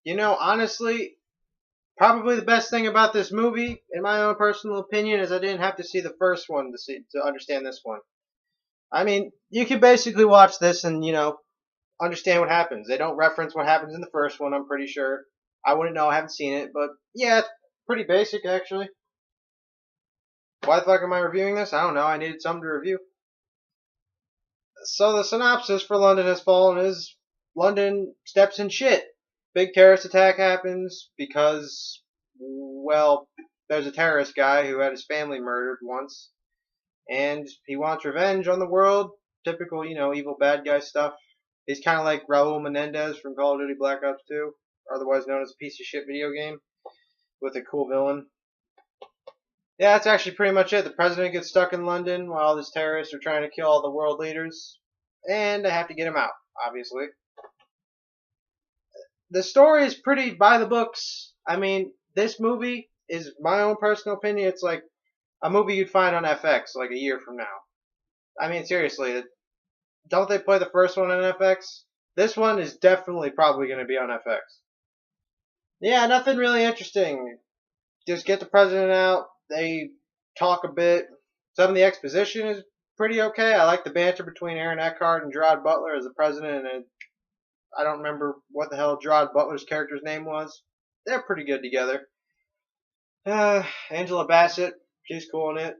Honestly, probably the best thing about this movie, in my own personal opinion, is I didn't have to see the first one to understand this one. I mean, you can basically watch this and understand what happens. They don't reference what happens in the first one. I'm pretty sure. I wouldn't know. I haven't seen it, but yeah, it's pretty basic actually. Why the fuck am I reviewing this? I don't know. I needed something to review. So the synopsis for London Has Fallen is London steps in shit. Big terrorist attack happens because, well, there's a terrorist guy who had his family murdered once, and he wants revenge on the world. Typical, evil bad guy stuff. He's kind of like Raul Menendez from Call of Duty Black Ops 2, otherwise known as a piece of shit video game, with a cool villain. Yeah, that's actually pretty much it. The president gets stuck in London while these terrorists are trying to kill all the world leaders, and they have to get him out, obviously. The story is pretty by the books. I mean, this movie is my own personal opinion. It's like a movie you'd find on FX like a year from now. I mean, seriously, don't they play the first one on FX? This one is definitely probably going to be on FX. Yeah, nothing really interesting. Just get the president out. They talk a bit. Some of the exposition is pretty okay. I like the banter between Aaron Eckhart and Gerard Butler as the president, and I don't remember what the hell Gerard Butler's character's name was. They're pretty good together. Angela Bassett, she's cool in it.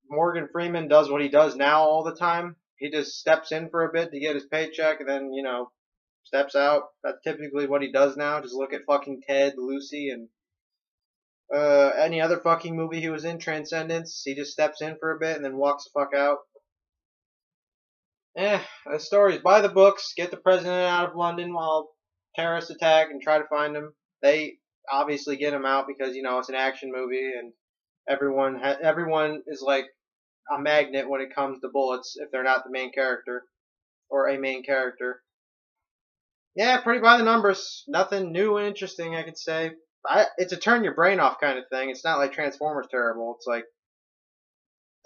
Morgan Freeman does what he does now all the time. He just steps in for a bit to get his paycheck and then, steps out. That's typically what he does now. Just look at fucking Ted, Lucy, and any other fucking movie he was in, Transcendence. He just steps in for a bit and then walks the fuck out. The story's by the books. Get the president out of London while terrorists attack and try to find him. They obviously get him out because it's an action movie and everyone is like a magnet when it comes to bullets if they're not the main character or a main character. Yeah, pretty by the numbers. Nothing new and interesting, I could say. It's a turn your brain off kind of thing. It's not like Transformers terrible. It's like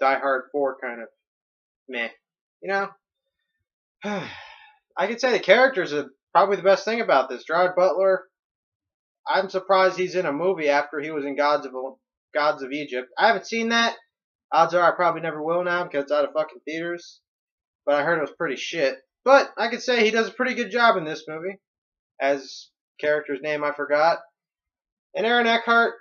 Die Hard 4 kind of meh. You know? I could say the characters are probably the best thing about this. Gerard Butler, I'm surprised he's in a movie after he was in Gods of Egypt. I haven't seen that. Odds are I probably never will now because it's out of fucking theaters. But I heard it was pretty shit. But I could say he does a pretty good job in this movie. As character's name I forgot. And Aaron Eckhart,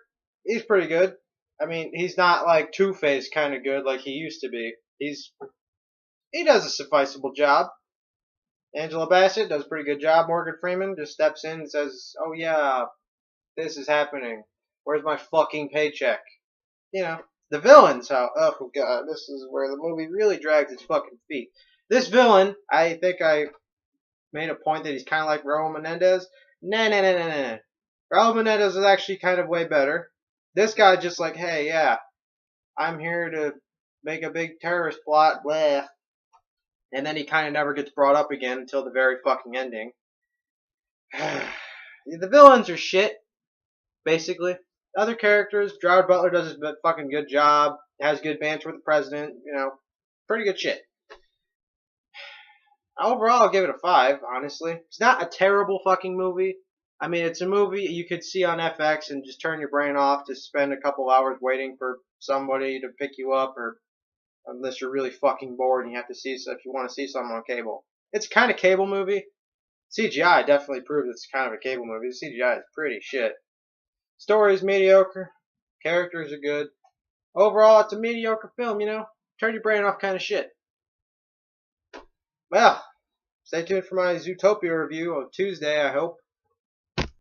he's pretty good. I mean, he's not like Two-Face kind of good like he used to be. He does a sufficeable job. Angela Bassett does a pretty good job. Morgan Freeman just steps in and says, "Oh yeah, this is happening. Where's my fucking paycheck?" The villains. Oh god, this is where the movie really drags its fucking feet. This villain, I think I made a point that he's kind of like Raul Menendez. Nah. Raul Menendez is actually kind of way better. This guy just like, hey, yeah, I'm here to make a big terrorist plot, blah. And then he kind of never gets brought up again until the very fucking ending. The villains are shit, basically. Other characters, Gerard Butler does a fucking good job, has good banter with the president, pretty good shit. Overall, I'll give it a 5, honestly. It's not a terrible fucking movie. I mean, it's a movie you could see on FX and just turn your brain off to spend a couple hours waiting for somebody to pick you up, or unless you're really fucking bored and you have to see if you want to see something on cable. It's kind of cable movie. CGI definitely proves it's kind of a cable movie. The CGI is pretty shit. Story is mediocre. Characters are good. Overall, it's a mediocre film, Turn your brain off kind of shit. Well, stay tuned for my Zootopia review on Tuesday, I hope.